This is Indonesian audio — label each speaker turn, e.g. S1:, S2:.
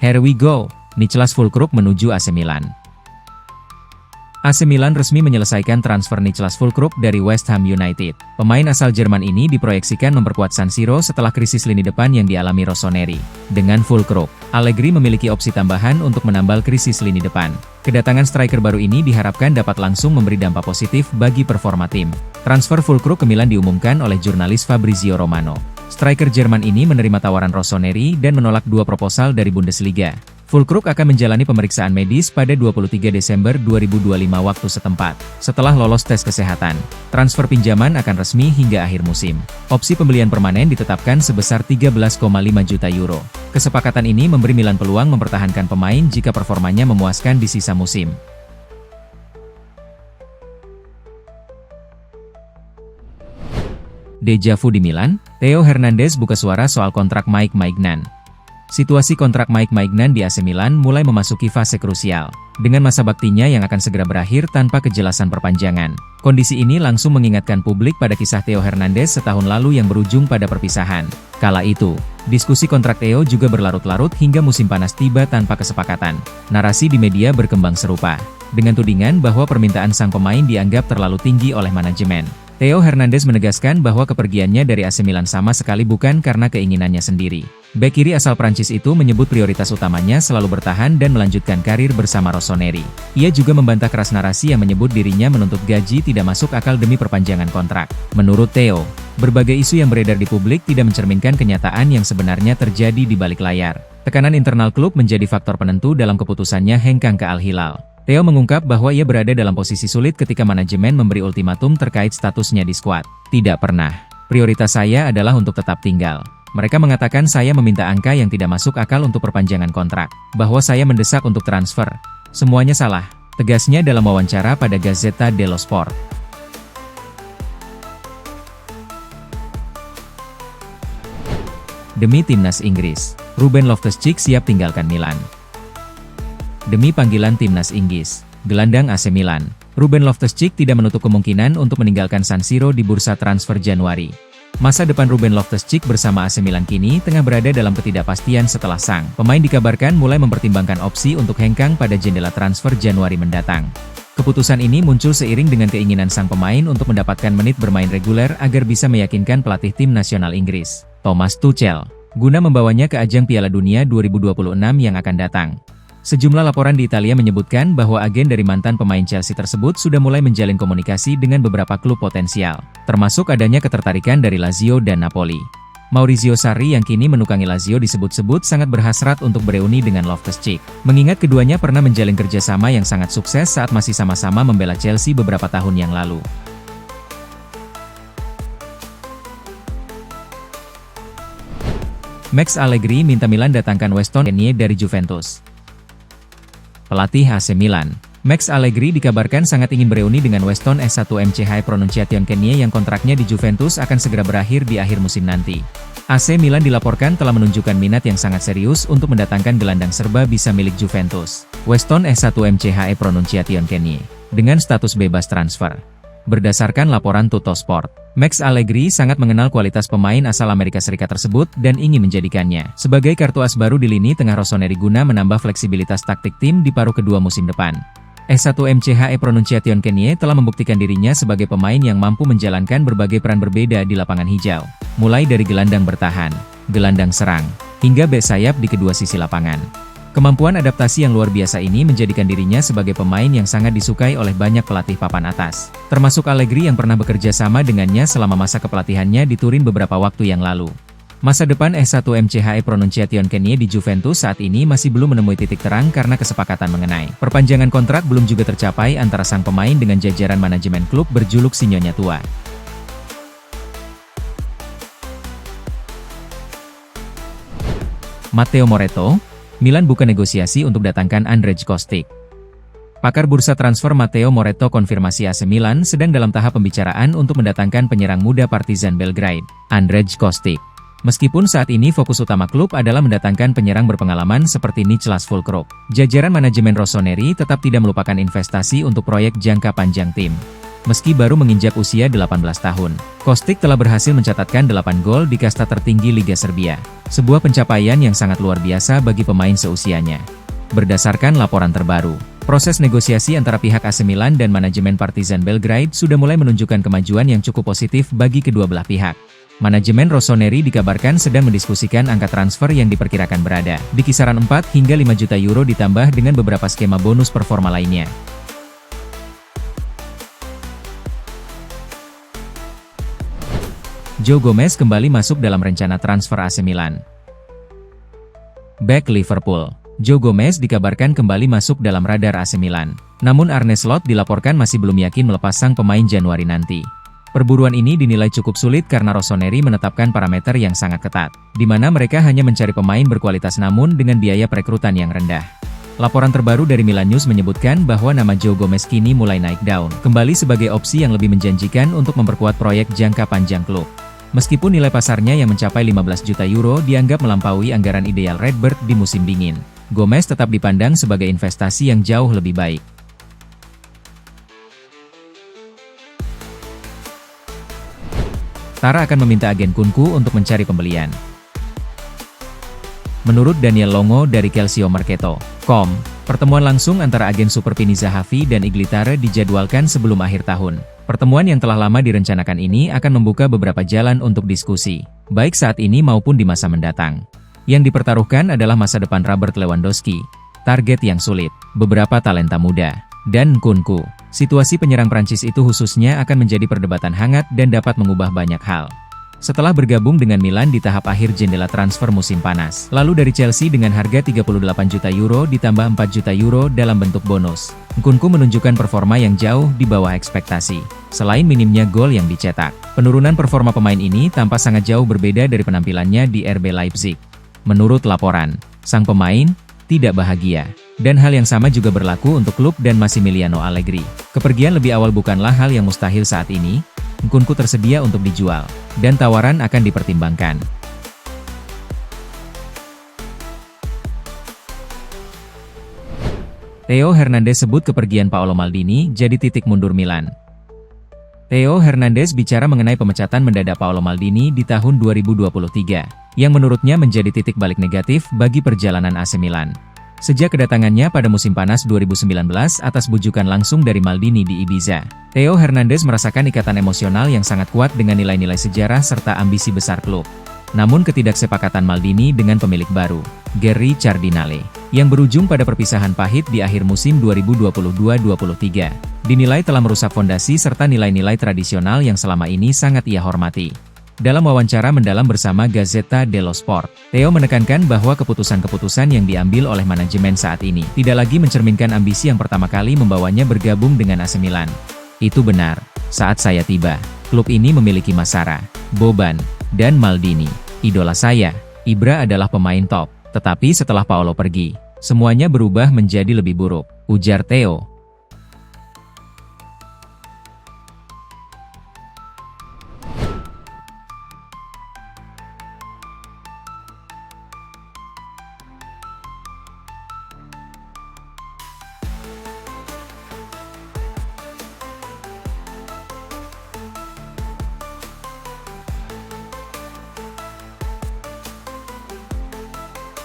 S1: Here we go, Niklas Füllkrug menuju AC Milan. AC Milan resmi menyelesaikan transfer Niklas Füllkrug dari West Ham United. Pemain asal Jerman ini diproyeksikan memperkuat San Siro setelah krisis lini depan yang dialami Rossoneri. Dengan Füllkrug, Allegri memiliki opsi tambahan untuk menambal krisis lini depan. Kedatangan striker baru ini diharapkan dapat langsung memberi dampak positif bagi performa tim. Transfer Füllkrug ke Milan diumumkan oleh jurnalis Fabrizio Romano. Striker Jerman ini menerima tawaran Rossoneri dan menolak 2 proposal dari Bundesliga. Füllkrug akan menjalani pemeriksaan medis pada 23 Desember 2025 waktu setempat. Setelah lolos tes kesehatan, transfer pinjaman akan resmi hingga akhir musim. Opsi pembelian permanen ditetapkan sebesar 13,5 juta euro. Kesepakatan ini memberi Milan peluang mempertahankan pemain jika performanya memuaskan di sisa musim. Deja vu di Milan, Theo Hernandez buka suara soal kontrak Mike Maignan. Situasi kontrak Mike Maignan di AC Milan mulai memasuki fase krusial, dengan masa baktinya yang akan segera berakhir tanpa kejelasan perpanjangan. Kondisi ini langsung mengingatkan publik pada kisah Theo Hernandez setahun lalu yang berujung pada perpisahan. Kala itu, diskusi kontrak Theo juga berlarut-larut hingga musim panas tiba tanpa kesepakatan. Narasi di media berkembang serupa, dengan tudingan bahwa permintaan sang pemain dianggap terlalu tinggi oleh manajemen. Theo Hernandez menegaskan bahwa kepergiannya dari AC Milan sama sekali bukan karena keinginannya sendiri. Bek kiri asal Prancis itu menyebut prioritas utamanya selalu bertahan dan melanjutkan karir bersama Rossoneri. Ia juga membantah keras narasi yang menyebut dirinya menuntut gaji tidak masuk akal demi perpanjangan kontrak. Menurut Theo, berbagai isu yang beredar di publik tidak mencerminkan kenyataan yang sebenarnya terjadi di balik layar. Tekanan internal klub menjadi faktor penentu dalam keputusannya hengkang ke Al Hilal. Theo mengungkap bahwa ia berada dalam posisi sulit ketika manajemen memberi ultimatum terkait statusnya di skuad. Tidak pernah. Prioritas saya adalah untuk tetap tinggal. Mereka mengatakan saya meminta angka yang tidak masuk akal untuk perpanjangan kontrak. Bahwa saya mendesak untuk transfer. Semuanya salah, tegasnya dalam wawancara pada Gazzetta dello Sport. Demi timnas Inggris, Ruben Loftus-Cheek siap tinggalkan Milan. Demi panggilan timnas Inggris, gelandang AC Milan, Ruben Loftus-Cheek tidak menutup kemungkinan untuk meninggalkan San Siro di bursa transfer Januari. Masa depan Ruben Loftus-Cheek bersama AC Milan kini tengah berada dalam ketidakpastian setelah sang pemain dikabarkan mulai mempertimbangkan opsi untuk hengkang pada jendela transfer Januari mendatang. Keputusan ini muncul seiring dengan keinginan sang pemain untuk mendapatkan menit bermain reguler agar bisa meyakinkan pelatih tim nasional Inggris, Thomas Tuchel, guna membawanya ke ajang Piala Dunia 2026 yang akan datang. Sejumlah laporan di Italia menyebutkan bahwa agen dari mantan pemain Chelsea tersebut sudah mulai menjalin komunikasi dengan beberapa klub potensial, termasuk adanya ketertarikan dari Lazio dan Napoli. Maurizio Sarri yang kini menukangi Lazio disebut-sebut sangat berhasrat untuk bereuni dengan Loftus-Cheek, mengingat keduanya pernah menjalin kerjasama yang sangat sukses saat masih sama-sama membela Chelsea beberapa tahun yang lalu. Max Allegri minta Milan datangkan Weston Kenie dari Juventus. Pelatih AC Milan, Max Allegri dikabarkan sangat ingin bereuni dengan Weston S1 Pronunciation Kenie yang kontraknya di Juventus akan segera berakhir di akhir musim nanti. AC Milan dilaporkan telah menunjukkan minat yang sangat serius untuk mendatangkan gelandang serba bisa milik Juventus, Weston S1 Pronunciation Kenie, dengan status bebas transfer. Berdasarkan laporan Tuttosport, Max Allegri sangat mengenal kualitas pemain asal Amerika Serikat tersebut dan ingin menjadikannya sebagai kartu as baru di lini tengah Rossoneri guna menambah fleksibilitas taktik tim di paruh kedua musim depan. S1 Pronunciation Kenie telah membuktikan dirinya sebagai pemain yang mampu menjalankan berbagai peran berbeda di lapangan hijau, mulai dari gelandang bertahan, gelandang serang, hingga bek sayap di kedua sisi lapangan. Kemampuan adaptasi yang luar biasa ini menjadikan dirinya sebagai pemain yang sangat disukai oleh banyak pelatih papan atas, termasuk Allegri yang pernah bekerja sama dengannya selama masa kepelatihannya di Turin beberapa waktu yang lalu. Masa depan S1 Pronunciation Kenie di Juventus saat ini masih belum menemui titik terang karena kesepakatan mengenai perpanjangan kontrak belum juga tercapai antara sang pemain dengan jajaran manajemen klub berjuluk Sinyonya Tua. Matteo Moretto, Milan buka negosiasi untuk datangkan Andrej Kostic. Pakar bursa transfer Matteo Moretto konfirmasi AC Milan sedang dalam tahap pembicaraan untuk mendatangkan penyerang muda Partizan Belgrade, Andrej Kostic. Meskipun saat ini fokus utama klub adalah mendatangkan penyerang berpengalaman seperti Niklas Füllkrug, jajaran manajemen Rossoneri tetap tidak melupakan investasi untuk proyek jangka panjang tim. Meski baru menginjak usia 18 tahun, Kostic telah berhasil mencatatkan 8 gol di kasta tertinggi Liga Serbia. Sebuah pencapaian yang sangat luar biasa bagi pemain seusianya. Berdasarkan laporan terbaru, proses negosiasi antara pihak AC Milan dan manajemen Partizan Belgrade sudah mulai menunjukkan kemajuan yang cukup positif bagi kedua belah pihak. Manajemen Rossoneri dikabarkan sedang mendiskusikan angka transfer yang diperkirakan berada di kisaran 4 hingga 5 juta euro ditambah dengan beberapa skema bonus performa lainnya. Joe Gomez kembali masuk dalam rencana transfer AC Milan. Bek Liverpool, Joe Gomez dikabarkan kembali masuk dalam radar AC Milan. Namun Arne Slot dilaporkan masih belum yakin melepas sang pemain Januari nanti. Perburuan ini dinilai cukup sulit karena Rossoneri menetapkan parameter yang sangat ketat, di mana mereka hanya mencari pemain berkualitas namun dengan biaya perekrutan yang rendah. Laporan terbaru dari Milan News menyebutkan bahwa nama Joe Gomez kini mulai naik daun, kembali sebagai opsi yang lebih menjanjikan untuk memperkuat proyek jangka panjang klub. Meskipun nilai pasarnya yang mencapai 15 juta euro dianggap melampaui anggaran ideal Redbird di musim dingin, Gomez tetap dipandang sebagai investasi yang jauh lebih baik. Tara akan meminta agen Kunku untuk mencari pembelian. Menurut Daniel Longo dari CalcioMercato.com, pertemuan langsung antara agen Superpini Zahavi dan Iglitare dijadwalkan sebelum akhir tahun. Pertemuan yang telah lama direncanakan ini akan membuka beberapa jalan untuk diskusi, baik saat ini maupun di masa mendatang. Yang dipertaruhkan adalah masa depan Robert Lewandowski, target yang sulit, beberapa talenta muda, dan Nkunku. Situasi penyerang Prancis itu khususnya akan menjadi perdebatan hangat dan dapat mengubah banyak hal. Setelah bergabung dengan Milan di tahap akhir jendela transfer musim panas, lalu dari Chelsea dengan harga 38 juta euro ditambah 4 juta euro dalam bentuk bonus, Nkunku menunjukkan performa yang jauh di bawah ekspektasi. Selain minimnya gol yang dicetak, penurunan performa pemain ini tampak sangat jauh berbeda dari penampilannya di RB Leipzig. Menurut laporan, sang pemain tidak bahagia. Dan hal yang sama juga berlaku untuk klub dan Massimiliano Allegri. Kepergian lebih awal bukanlah hal yang mustahil saat ini, Nkunku tersedia untuk dijual, dan tawaran akan dipertimbangkan. Theo Hernandez sebut kepergian Paolo Maldini jadi titik mundur Milan. Theo Hernandez bicara mengenai pemecatan mendadak Paolo Maldini di tahun 2023, yang menurutnya menjadi titik balik negatif bagi perjalanan AC Milan. Sejak kedatangannya pada musim panas 2019 atas bujukan langsung dari Maldini di Ibiza, Theo Hernandez merasakan ikatan emosional yang sangat kuat dengan nilai-nilai sejarah serta ambisi besar klub. Namun ketidaksepakatan Maldini dengan pemilik baru, Gary Cardinale, yang berujung pada perpisahan pahit di akhir musim 2022-23, dinilai telah merusak fondasi serta nilai-nilai tradisional yang selama ini sangat ia hormati. Dalam wawancara mendalam bersama Gazzetta dello Sport, Theo menekankan bahwa keputusan-keputusan yang diambil oleh manajemen saat ini tidak lagi mencerminkan ambisi yang pertama kali membawanya bergabung dengan AC Milan. Itu benar, saat saya tiba, klub ini memiliki Massara, Boban, dan Maldini. Idola saya, Ibra adalah pemain top, tetapi setelah Paolo pergi, semuanya berubah menjadi lebih buruk, ujar Theo.